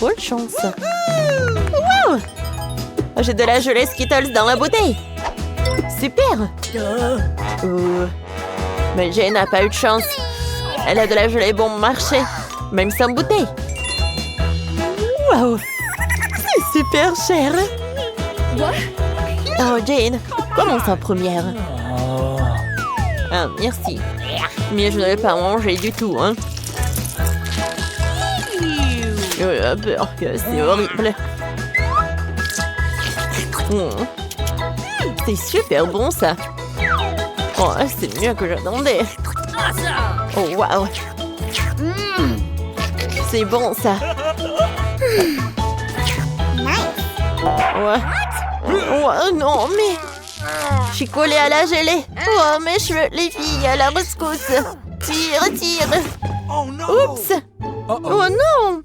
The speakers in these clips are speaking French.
bonne chance. Wow! J'ai de la gelée Skittles dans la bouteille. Super! Mais Jane n'a pas eu de chance. Elle a de la gelée bon marché, même sans bouteille. Wow! C'est super cher! Oh, Jane, commence en première. Ah, merci. Mais je ne vais pas manger du tout, hein. C'est horrible. C'est super bon, ça. Oh, c'est mieux que j'attendais. Oh, wow. C'est bon, ça. Ouais. Oh, non, mais... Je suis collée à la gelée. Oh, mes cheveux, les filles, à la rescousse. Tire, tire. Oups. Oh, non.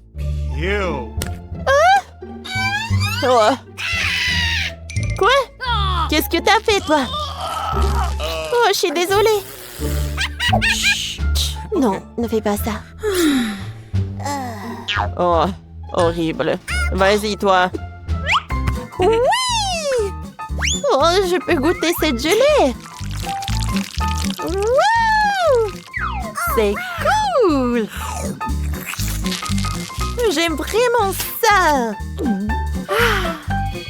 Oh. Quoi? Qu'est-ce que t'as fait, toi? Oh, je suis désolée. Chut. Non, ne fais pas ça. Oh, horrible. Vas-y, toi. Oui! Oh, je peux goûter cette gelée. Wow! C'est cool. J'aime vraiment ça.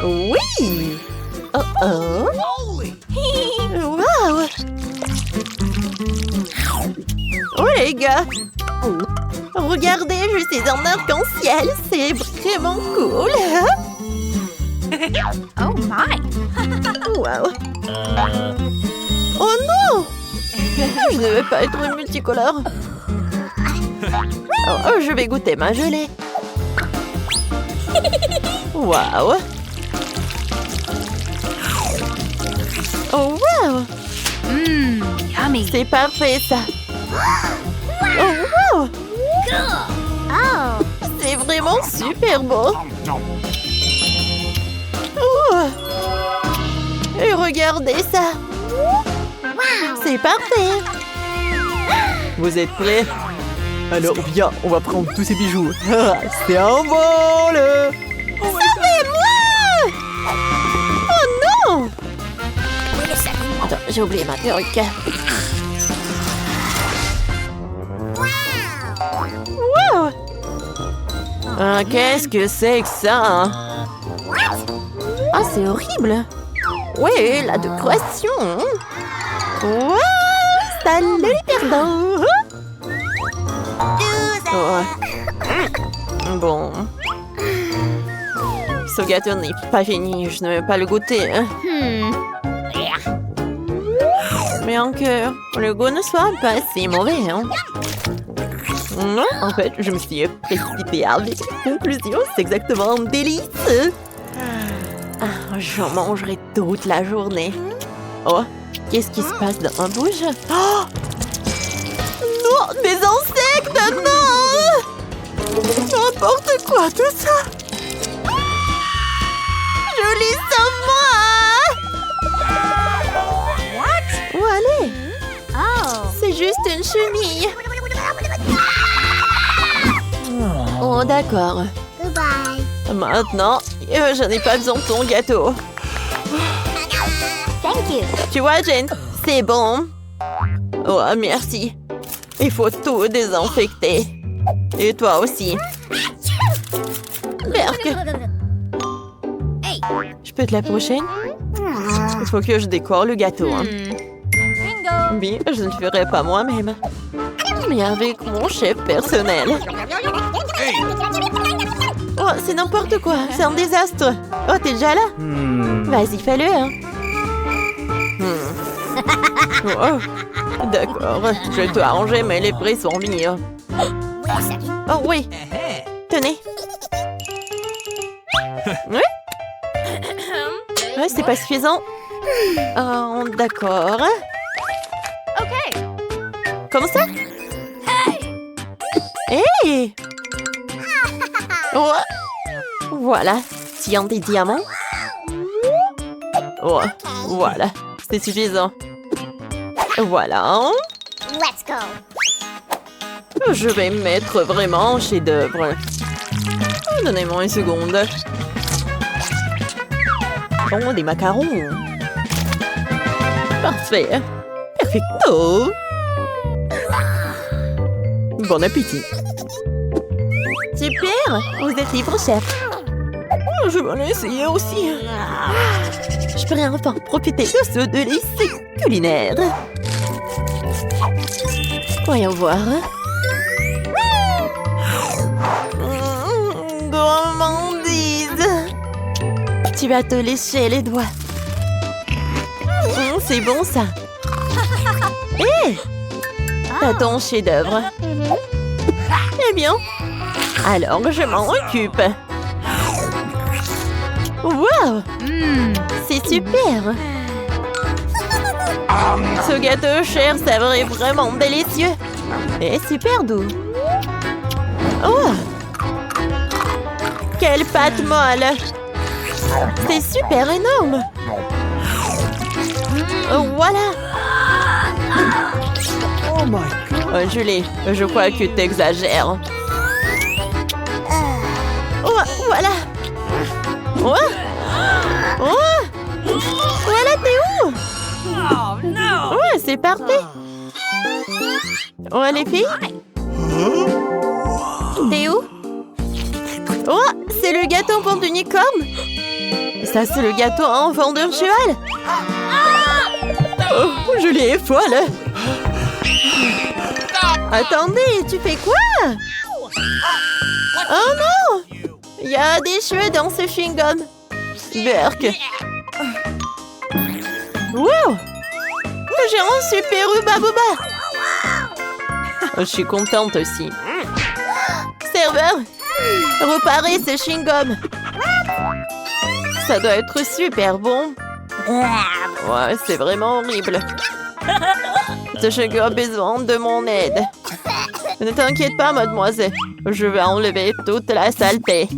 Oui. Oh oh. Wow. Oh les gars. Regardez, je suis en arc-en-ciel. C'est vraiment cool. Oh my! Wow. Oh non! Je ne veux pas être une multicolore. Oh, je vais goûter ma gelée. Wow. Oh wow. Yummy. C'est parfait ça. Oh wow. Oh. C'est vraiment super beau. Oh. Et regardez ça. C'est parfait. Vous êtes prêts? Alors viens, on va prendre tous ces bijoux. C'est un vol. Sauvez-moi! Oh non! Attends, j'ai oublié ma perruque. Wow! Ah, qu'est-ce que c'est que ça? Hein? Ah, c'est horrible. Oui, la décoration. Wow! Salut les perdants! Oh. Bon. Ce gâteau n'est pas fini, je ne vais pas le goûter. Hein. Bien que le goût ne soit pas si mauvais. Hein. Non, en fait, je me suis précipitée avec la conclusion. C'est exactement un délice. Ah, j'en mangerai toute la journée. Oh, qu'est-ce qui se passe dans ma bouche? Oh! Non, des insectes, non! N'importe quoi, tout ça! Joli moi! What? Où aller? Oh. C'est juste une chenille. Oh, d'accord. Goodbye. Maintenant, je n'ai pas besoin de ton gâteau. Thank you. Tu vois, Jane, c'est bon. Oh, merci. Il faut tout désinfecter. Et toi aussi. Berk, Hey. je peux être la prochaine? Il faut que je décore le gâteau. Hein. Bingo. Oui, je ne le ferai pas moi-même. Mais avec mon chef personnel. Oh, c'est n'importe quoi. C'est un désastre. Oh, t'es déjà là? Vas-y, fais-le. Hein. Oh, d'accord. Je vais tout arranger, mais les prix sont mis. Oh oui. Tenez. Oui? Ouais, c'est pas suffisant. Oh, d'accord. Okay. Comme ça? Hey! Oh. Voilà. Tiens des diamants. Oh, voilà. C'est suffisant. Voilà. Let's go. Je vais mettre vraiment en chef-d'œuvre. Donnez-moi une seconde. Oh, des macarons. Parfait. Perfecto. Bon appétit. Super. Vous êtes libre, chef. Je vais l'essayer aussi. Je pourrais enfin profiter de ce délice culinaire. Voyons voir. Gourmandise. Tu vas te lécher les doigts. C'est bon ça. Hé, t'as ton chef-d'œuvre. Eh bien, alors je m'en occupe. Wow, c'est super. Ce gâteau cher savouré vraiment délicieux. Et super doux. Oh, quelle pâte molle. C'est super énorme. Voilà. Oh, Julie, je crois que tu exagères. Oh, voilà. Oh, oh, voilà, t'es où? Ouais, c'est parfait. Oh, les filles? T'es où? Oh, c'est le gâteau enfant d'unicorne. Ça, c'est le gâteau enfant de cheval. Oh, Julie est folle. Attendez, tu fais quoi? Oh non! Il y a des cheveux dans ce chewing-gum. Burk. Wow! J'ai un super Hubba-Bubba. Je suis contente aussi. Serveur, reparez ce chewing-gum. Ça doit être super bon. Ouais, c'est vraiment horrible. Ce chewing-gum a besoin de mon aide. Ne t'inquiète pas, mademoiselle. Je vais enlever toute la saleté.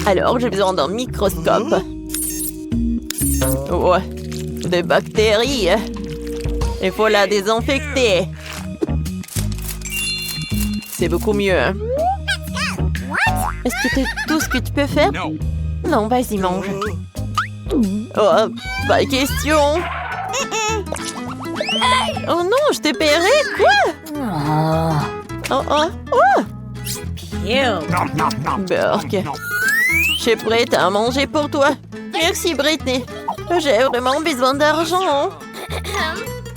Alors, j'ai besoin d'un microscope. Ouais, des bactéries. Il faut la désinfecter. C'est beaucoup mieux. Est-ce que c'est tout ce que tu peux faire? Non, vas-y, mange. Oh, pas question. Oh non, je t'ai paierai, quoi? Oh, oh, oh! Burk. Je suis prête à manger pour toi. Merci, Britney. J'ai vraiment besoin d'argent.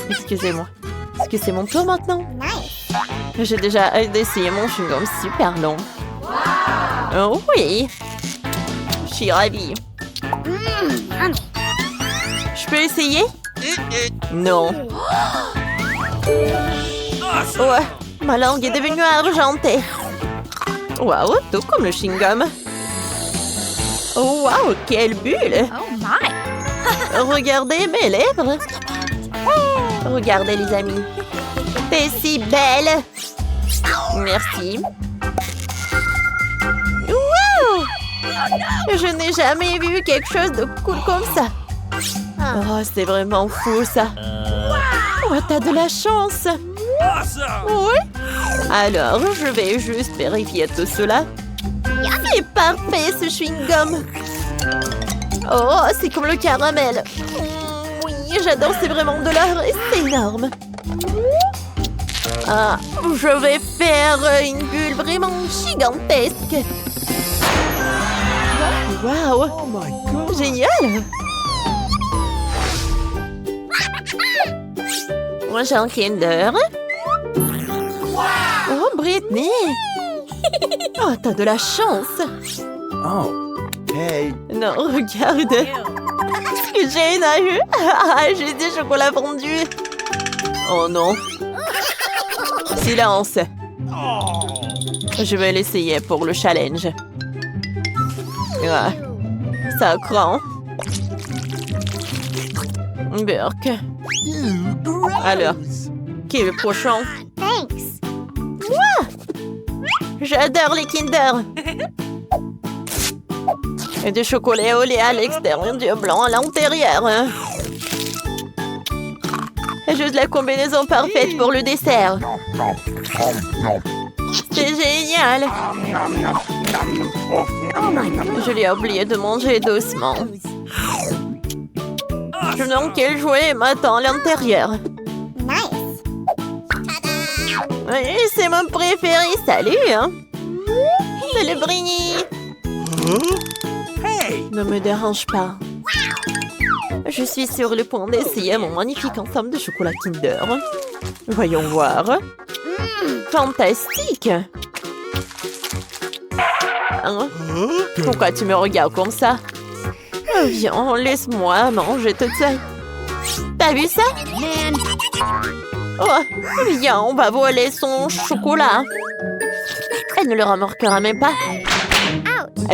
Excusez-moi. Est-ce que c'est mon tour maintenant? J'ai déjà essayé mon chewing-gum super long. Oh oui. Je suis ravie. Je peux essayer? Non. Ouais, ma langue est devenue argentée. Waouh, tout comme le chewing-gum. Waouh, quelle bulle! Oh my! Regardez mes lèvres. Regardez les amis. T'es si belle. Merci. Wow! Je n'ai jamais vu quelque chose de cool comme ça. Oh, c'est vraiment fou ça. Oh, t'as de la chance. Oui. Alors, je vais juste vérifier tout cela. C'est parfait ce chewing-gum. Oh, c'est comme le caramel. Oui, j'adore, c'est vraiment de l'or et c'est énorme. Ah, je vais faire une bulle vraiment gigantesque. Wow, génial. Moi, j'ai un Kinder. Oh, Britney. Oh, t'as de la chance. Oh, hey. Non, regarde. Ce que Jane a eu. J'ai des chocolats fondus. Oh non. Silence. Je vais l'essayer pour le challenge. Ouais. Ça craint. Burk. Alors, qui est le prochain? Thanks. J'adore les Kinder. Et du chocolat au lait à l'extérieur, du blanc à l'intérieur. Juste la combinaison parfaite pour le dessert. C'est génial. Je l'ai oublié de manger doucement. Je me demande quel jouet m'attend à l'intérieur. Nice. Oui, c'est mon préféré. Salut, hein. C'est le Brini. Hey! Ne me dérange pas. Je suis sur le point d'essayer mon magnifique ensemble de chocolat Kinder. Voyons voir. Fantastique. Hein? Pourquoi tu me regardes comme ça? Viens, laisse-moi manger toute seule. T'as vu ça? Oh, viens, on va voler son chocolat. Elle ne le remarquera même pas.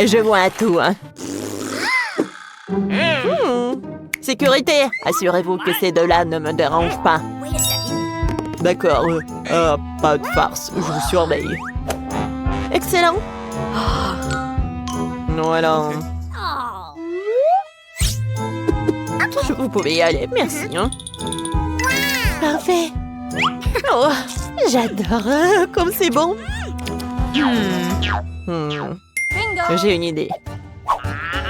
Je vois tout, hein. Sécurité, assurez-vous que ces deux-là ne me dérangent pas. Wait a second. D'accord, pas de farce, je vous surveille. Excellent. Voilà. Oh. Vous pouvez y aller, merci. Hein. Parfait. Oh, j'adore, comme c'est bon. J'ai une idée.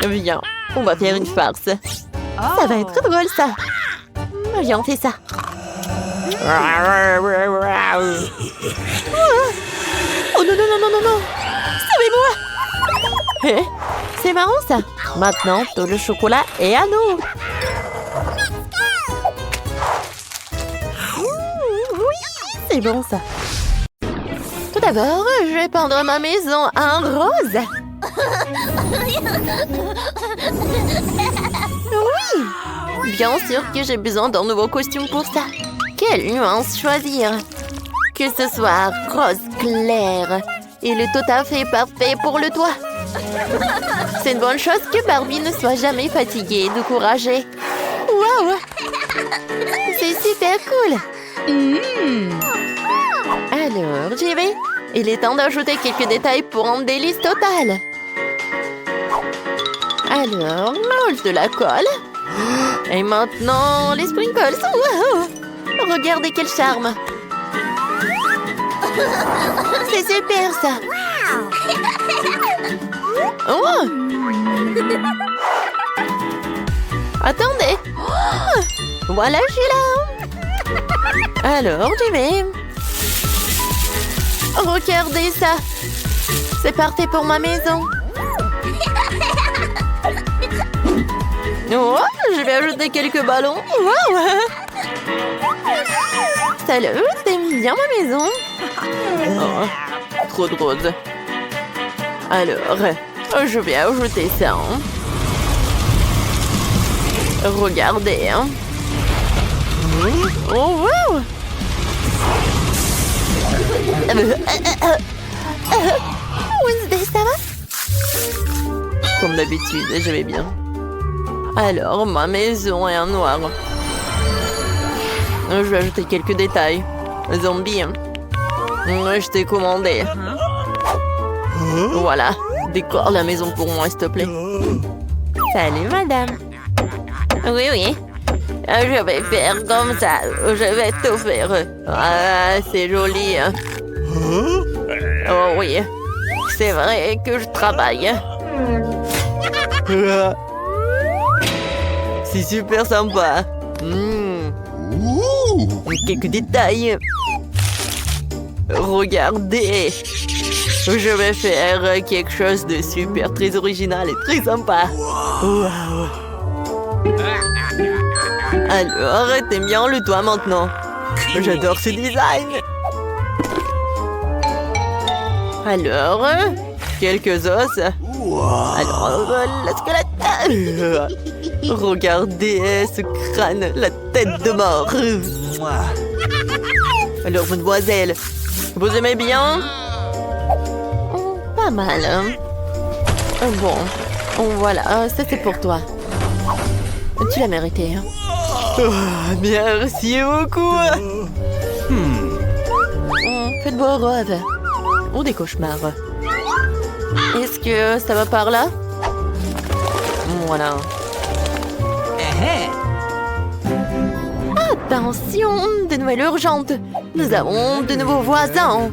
Viens, on va faire une farce. Ça va être drôle, ça. Viens, on fait ça. Oh non, non, non, non, non, non. Sauvez-moi. C'est marrant, ça. Maintenant, tout le chocolat est à nous. Oui, c'est bon, ça. Tout d'abord, je vais peindre ma maison en rose. Oui! Bien sûr que j'ai besoin d'un nouveau costume pour ça. Quelle nuance choisir? Que ce soit rose clair et le tout à fait parfait pour le toit. C'est une bonne chose que Barbie ne soit jamais fatiguée et découragée. Waouh! C'est super cool! Alors, j'y vais. Il est temps d'ajouter quelques détails pour un délice total. Alors, mange de la colle. Et maintenant, les sprinkles. Wow! Regardez quel charme. C'est super, ça. Oh! Attendez. Voilà, je suis là. Alors, j'y vais. Regardez ça. C'est parti pour ma maison. Oh, je vais ajouter quelques ballons. Wow. Salut, t'aimes bien ma maison? Oh, trop de rose. Alors, je vais ajouter ça. Regardez. Oh, wow. Wednesday, ça va? Comme d'habitude, je vais bien. Alors, ma maison est en noir. Je vais ajouter quelques détails. Zombie. Je t'ai commandé. Voilà. Décore la maison pour moi, s'il te plaît. Salut, madame. Oui, oui. Je vais faire comme ça. Je vais tout faire. Ah, c'est joli. Oh oui. C'est vrai que je travaille. C'est super sympa. Quelques détails. Regardez. Je vais faire quelque chose de super, très original et très sympa. Wow. Alors, t'aimes bien le toit maintenant? J'adore ce design. Alors, quelques os. Alors, le squelette. Regardez ce crâne, la tête de mort. Alors, mademoiselle, vous aimez bien? Pas mal. Bon, voilà, ça c'est pour toi. Tu l'as mérité. Merci beaucoup. Faites beau rêve. Ou des cauchemars. Est-ce que ça va par là? Voilà. Attention, de nouvelles urgentes. Nous avons de nouveaux voisins.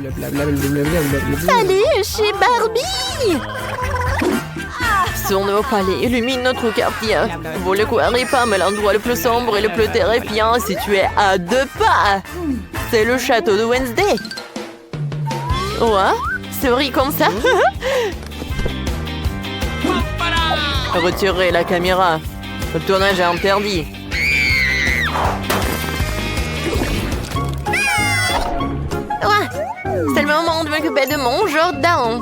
Salut, chez Barbie. Sur nos palais illumine notre quartier. Vous le croirez pas, mais l'endroit le plus sombre et le plus terrifiant est situé à 2 pas. C'est le château de Wednesday. Ouais, c'est vrai comme ça. Retirez la caméra. Le tournage est interdit. Ouais, c'est le moment de m'occuper de mon jardin.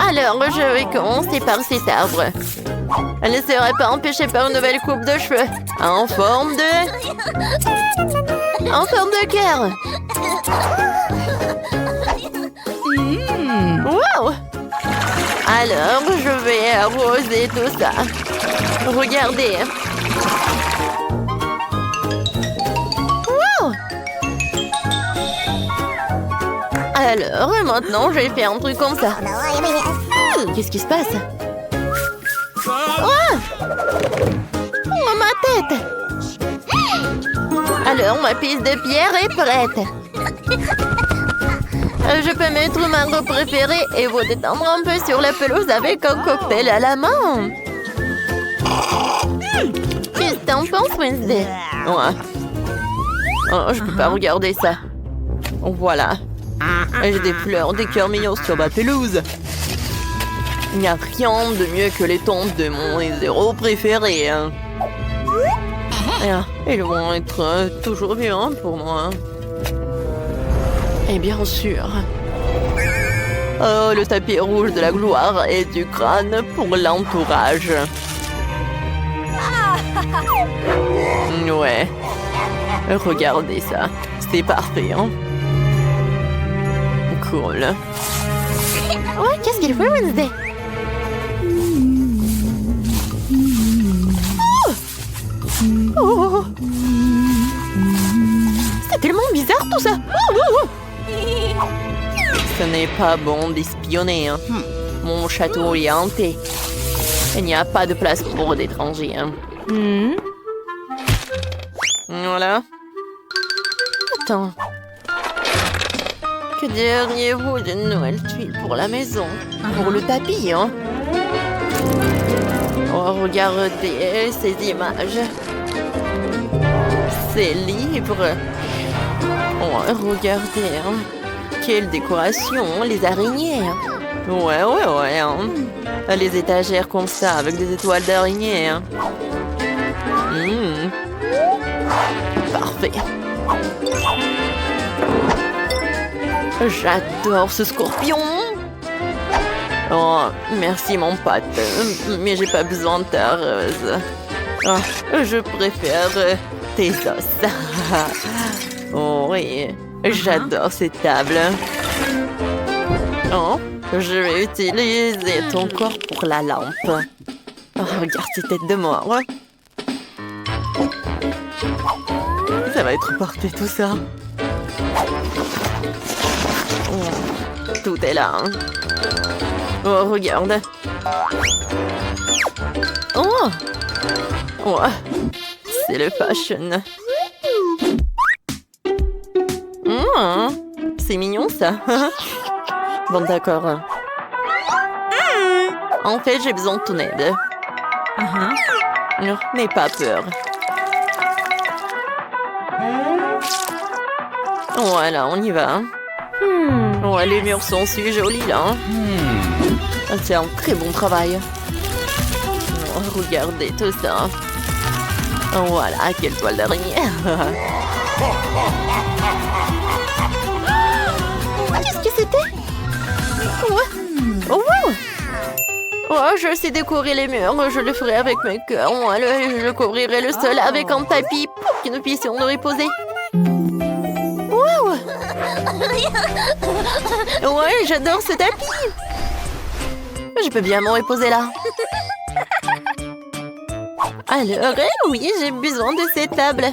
Alors, je vais commencer par cet arbre. Elle ne serait pas empêchée par une nouvelle coupe de cheveux. En forme de cœur. Wow! Alors, je vais arroser tout ça. Regardez. Wow! Alors, maintenant, je vais faire un truc comme ça. Qu'est-ce qui se passe? Oh, ma tête! Alors, ma piste de pierre est prête. Je peux mettre ma robe préférée et vous détendre un peu sur la pelouse avec un cocktail à la main. Qu'est-ce que t'en penses, Wednesday? Ouais. Oh, je peux pas regarder ça. Voilà. J'ai des fleurs, des cœurs mignons sur ma pelouse. Il n'y a rien de mieux que les tombes de mon héros préféré. Ils vont être toujours bien pour moi. Et bien sûr. Oh, le tapis rouge de la gloire et du crâne pour l'entourage. Ouais. Regardez ça. C'est parfait, hein? Cool. Ouais, qu'est-ce qu'il fait, Wednesday? Oh! C'est tellement bizarre tout ça. Ce n'est pas bon d'espionner. Hein. Mon château est hanté. Il n'y a pas de place pour d'étrangers. Hein. Voilà. Attends. Que diriez-vous d'une nouvelle tuile pour la maison? Pour le tapis, hein? Oh, regardez ces images. Ces livres. Oh, regardez. Hein. Quelle décoration, les araignées. Ouais. Hein. Les étagères comme ça, avec des étoiles d'araignées. Hein. Parfait. J'adore ce scorpion. Oh, merci mon pote. Mais j'ai pas besoin de ta rose. Oh, je préfère tes os. Oh oui, j'adore cette table. Oh, je vais utiliser ton corps pour la lampe. Oh, regarde ces têtes de mort. Ça va être parfait tout ça. Oh, tout est là. Hein. Oh, regarde. Oh, c'est le fashion. C'est mignon ça. Bon, d'accord. En fait, j'ai besoin de ton aide. N'aie pas peur. Voilà, on y va. Ouais, les murs sont si jolis là. C'est un très bon travail. Oh, regardez tout ça. Voilà, quelle toile d'araignée. Qu'est-ce que c'était? Oh, je sais décorer les murs. Je le ferai avec mes cœurs. Je couvrirai le sol avec un tapis pour que nous puissions nous reposer. Ouais, j'adore ce tapis. Je peux bien me reposer là. Alors, oui, j'ai besoin de cette table.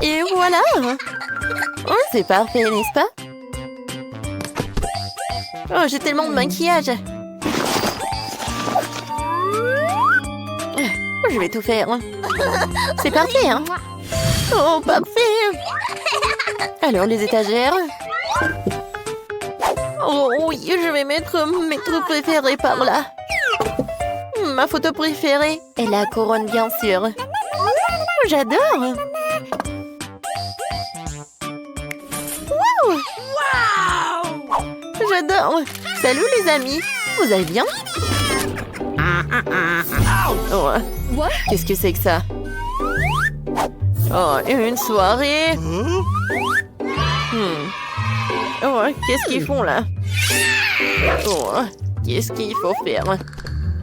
Et voilà. Oh, c'est parfait, n'est-ce pas? Oh, j'ai tellement de maquillage. Je vais tout faire. C'est parfait, hein? Oh, parfait! Alors, les étagères? Oh oui, je vais mettre mes trucs préférés par là. Ma photo préférée est la couronne, bien sûr. J'adore! Wow! J'adore! Salut les amis! Vous allez bien? Oh, qu'est-ce que c'est que ça? Oh, une soirée? Oh, qu'est-ce qu'ils font là? Oh, qu'est-ce qu'il faut faire?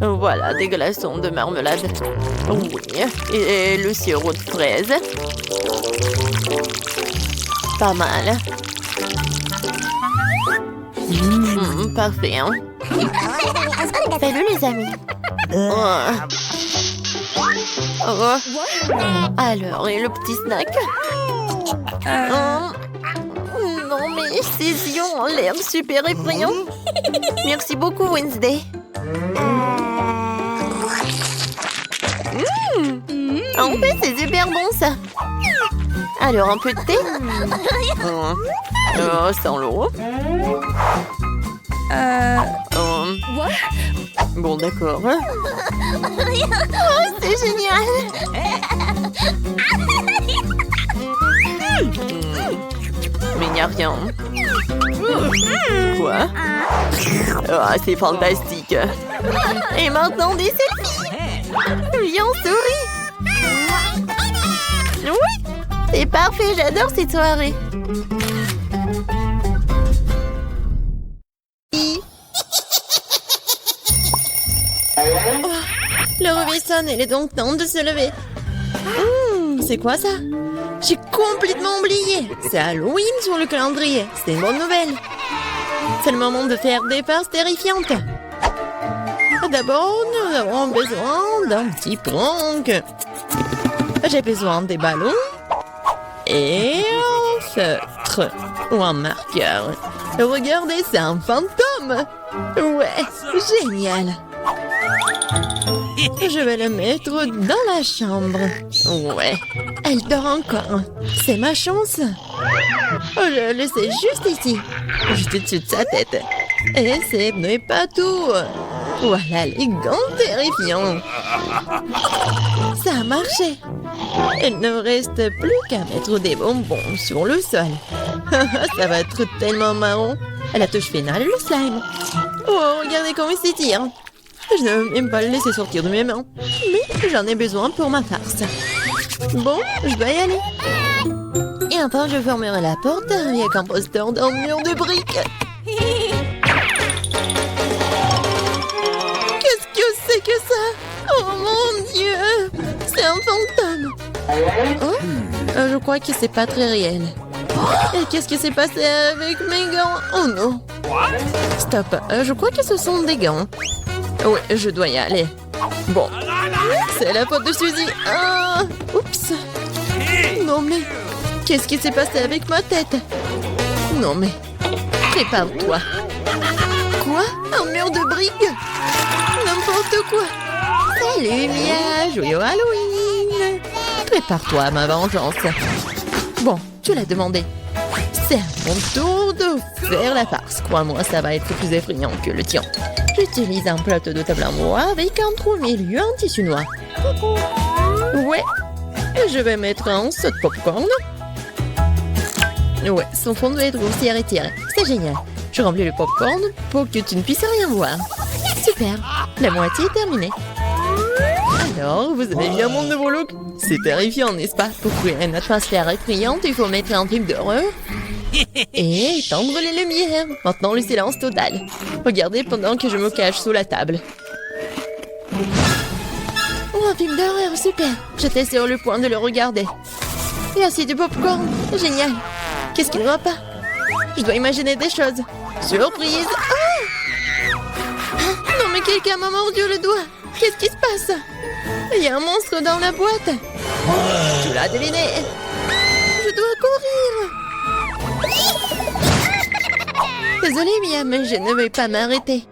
Voilà, des glaçons de marmelade. Oui, et le sirop de fraise. Pas mal. Parfait, hein? Salut les amis. Oh. Alors, et le petit snack? Non, mais ces yeux ont l'air super effrayants. Merci beaucoup, Wednesday. En fait, c'est super bon, ça. Alors, un peu de thé? Sans l'eau. Bon, d'accord. Oh, c'est génial! Mais il n'y a rien. Quoi? Ah, c'est fantastique. Et maintenant, des selfies! Viens, souris! Oui! C'est parfait, j'adore cette soirée. Le réveil sonne, il est donc temps de se lever. C'est quoi ça? J'ai complètement oublié. C'est Halloween sur le calendrier. C'est une bonne nouvelle. C'est le moment de faire des farces terrifiantes. D'abord, nous avons besoin d'un petit prank. J'ai besoin des ballons et un feutre ou un marqueur. Regardez, c'est un fantôme. Ouais, génial. Je vais le mettre dans la chambre. Ouais, elle dort encore. C'est ma chance. Je vais le laisser juste ici, juste au-dessus de sa tête. Et ce n'est pas tout. Voilà les gants terrifiants. Ça a marché. Il ne reste plus qu'à mettre des bonbons sur le sol. Ça va être tellement marrant. À la touche finale, le slime. Oh, regardez comment il s'étire. Je ne veux même pas le laisser sortir de mes mains. Mais j'en ai besoin pour ma farce. Bon, je dois y aller. Et enfin, je fermerai la porte avec un poster d'un mur de briques. Qu'est-ce que c'est que ça? Oh mon Dieu! C'est un fantôme. Oh, je crois que c'est pas très réel. Et qu'est-ce qui s'est passé avec mes gants? Oh non! Stop, je crois que ce sont des gants. Oui, je dois y aller. Bon, c'est la faute de Suzy. Ah, oups. Non mais, qu'est-ce qui s'est passé avec ma tête? Non mais, prépare-toi. Quoi? Un mur de briques? N'importe quoi. Salut Mia, joyeux Halloween. Prépare-toi à ma vengeance. Bon, tu l'as demandé. C'est à mon tour de faire la farce. Crois-moi, ça va être plus effrayant que le tien. J'utilise un plateau de table en bois avec un trou au milieu en tissu noir. Ouais, je vais mettre un saut de popcorn. Ouais, son fond doit être grossière et tiré. C'est génial. Je remplis le popcorn pour que tu ne puisses rien voir. Super, la moitié est terminée. Alors, vous avez bien mon nouveau look? C'est terrifiant, n'est-ce pas? Pour créer une atmosphère effrayante, il faut mettre un film d'horreur et éteindre les lumières. Maintenant, le silence total. Regardez pendant que je me cache sous la table. Oh, un film d'horreur, super. J'étais sur le point de le regarder. Et aussi du popcorn, génial. Qu'est-ce qu'il ne va pas? Je dois imaginer des choses. Surprise! Ah! Non mais quelqu'un m'a mordu le doigt. Qu'est-ce qui se passe? Il y a un monstre dans la boîte. Tu l'as deviné. Je dois courir. Désolée Mia, mais je ne vais pas m'arrêter.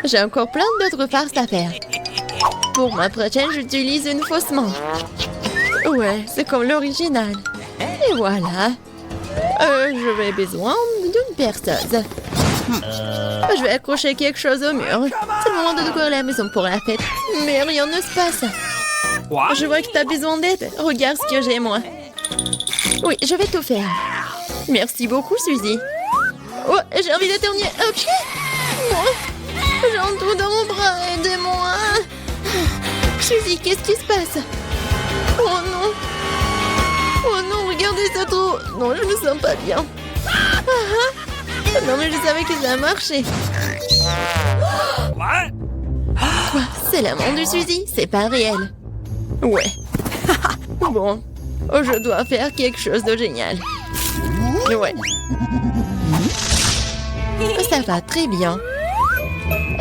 J'ai encore plein d'autres farces à faire. Pour ma prochaine, j'utilise une fausse main. Ouais, c'est comme l'original. Et voilà. Je vais besoin d'une perceuse. Je vais accrocher quelque chose au mur. C'est le moment de décorer la maison pour la fête. Mais rien ne se passe. Je vois que tu as besoin d'aide. Regarde ce que j'ai, moi. Oui, je vais tout faire. Merci beaucoup, Suzy. Oh, j'ai envie d'éternuer. Ok. J'ai un trou dans mon bras. Aidez-moi. Suzy, qu'est-ce qui se passe? Oh non. Oh non, regardez ce trou. Non, je me sens pas bien. Non, mais je savais que ça marchait. Quoi? C'est la main de Suzy? C'est pas réel. Ouais. Bon. Oh, je dois faire quelque chose de génial. Ouais. Ça va très bien.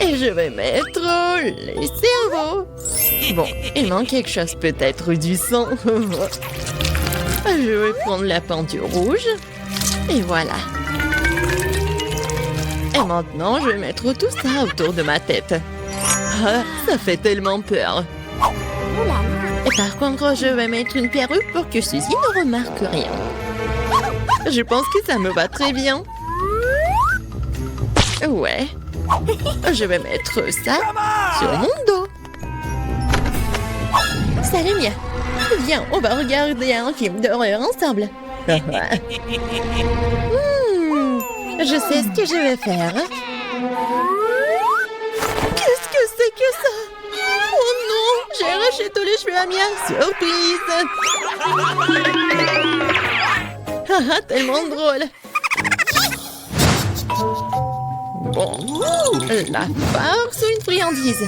Et je vais mettre les cerveaux. Bon, il manque quelque chose, peut-être du sang. Je vais prendre la peinture rouge. Et voilà. Et maintenant, je vais mettre tout ça autour de ma tête. Ah, ça fait tellement peur. Et par contre, je vais mettre une perruque pour que Suzy ne remarque rien. Je pense que ça me va très bien. Ouais. Je vais mettre ça sur mon dos. Salut, Mia. Viens, on va regarder un film d'horreur ensemble. Je sais ce que je vais faire. Qu'est-ce que c'est que ça? Oh non, j'ai arraché tous les cheveux à Mia. Surprise! Tellement drôle. Bon, la farce ou une friandise?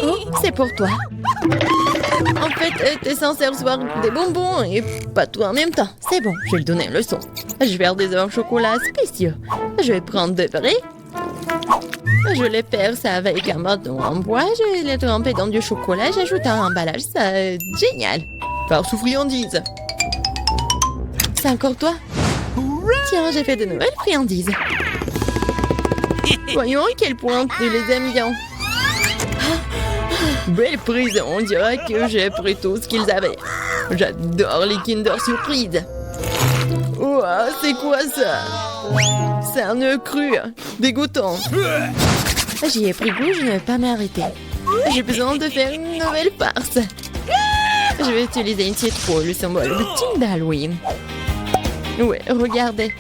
Oh, c'est pour toi. En fait, t'es censé recevoir des bonbons et pas tout en même temps. C'est bon, je vais lui donner une leçon. Je vais faire des œufs au chocolat spéciaux. Je vais prendre de vrais. Je les perce avec un bâton en bois. Je vais les tremper dans du chocolat. J'ajoute un emballage. C'est génial. Farce ou friandise? C'est encore toi? Tiens, j'ai fait de nouvelles friandises. Voyons à quel point tu les aimes bien. Belle prison, on dirait que j'ai pris tout ce qu'ils avaient. J'adore les Kinder Surprise. Ouah, c'est quoi ça? C'est un œuf cru, dégoûtant. J'y ai pris goût, je ne vais pas m'arrêter. J'ai besoin de faire une nouvelle farce. Je vais utiliser une citrouille, le symbole de team d'Halloween. Ouais, regardez.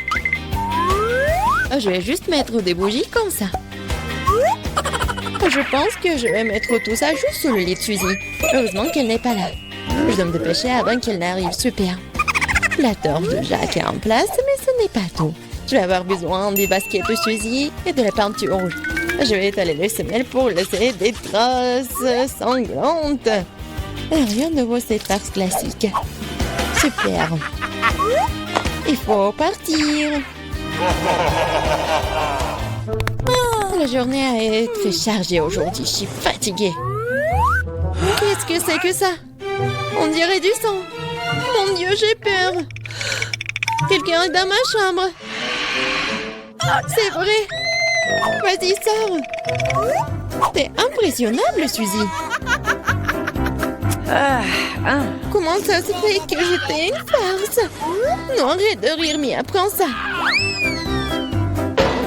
Je vais juste mettre des bougies comme ça. Je pense que je vais mettre tout ça juste sur le lit de Suzy. Heureusement qu'elle n'est pas là. Je dois me dépêcher avant qu'elle n'arrive. Super. La torche de Jacques est en place, mais ce n'est pas tout. Je vais avoir besoin des baskets de Suzy et de la peinture rouge. Je vais étaler les semelles pour laisser des traces sanglantes. Rien de vaut cette farce classique. Super. Il faut partir. La journée a été chargée aujourd'hui. Je suis fatiguée. Qu'est-ce que c'est que ça? On dirait du sang. Mon Dieu, j'ai peur. Quelqu'un est dans ma chambre. C'est vrai. Vas-y, sors. T'es impressionnable, Suzy. Comment ça se fait que j'étais une farce? Non, arrête de rire, Mia, prends ça.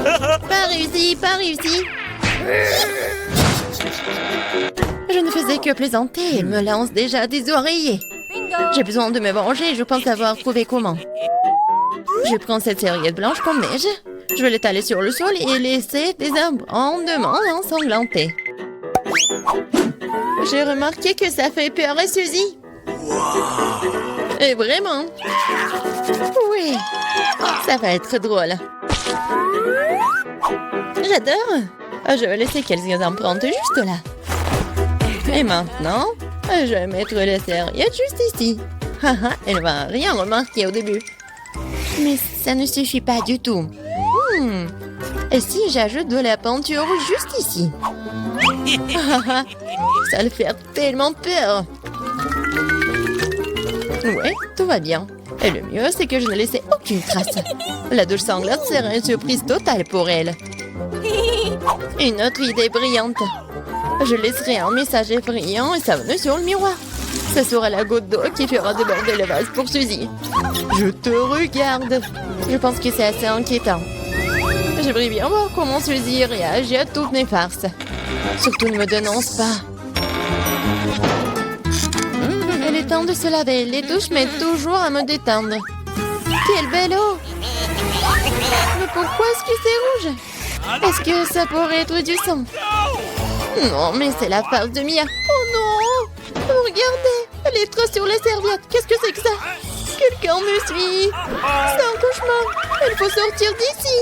Pas réussi, pas réussi. Je ne faisais que plaisanter. Elle me lance déjà des oreillers. J'ai besoin de me venger. Je pense avoir trouvé comment. Je prends cette serviette blanche comme neige. Je vais l'étaler sur le sol et laisser des abondements ensanglantés. J'ai remarqué que ça fait peur à Suzy. Et vraiment. Oui, ça va être drôle. J'adore. Je vais laisser quelques empreintes juste là. Et maintenant, je vais mettre la serviette juste ici. Elle va rien remarquer au début. Mais ça ne suffit pas du tout. Et si j'ajoute de la peinture juste ici? Ça le fait tellement peur. Ouais, tout va bien. Et le mieux, c'est que je ne laissais aucune trace. La douche sanglante sera une surprise totale pour elle. Une autre idée brillante. Je laisserai un message effrayant et savonneux sur le miroir. Ça sera la goutte d'eau qui fera déborder le vase pour Suzy. Je te regarde. Je pense que c'est assez inquiétant. J'aimerais bien voir comment Suzy réagit à toutes mes farces. Surtout ne me dénonce pas. Il est temps de se laver. Les douches m'aident toujours à me détendre. Quelle belle eau! Mais pourquoi est-ce que c'est rouge? Est-ce que ça pourrait être du sang? Non, mais c'est la face de Mia. Oh non! Regardez! Elle est tracée sur la serviette. Qu'est-ce que c'est que ça? Quelqu'un me suit! C'est un cauchemar! Il faut sortir d'ici!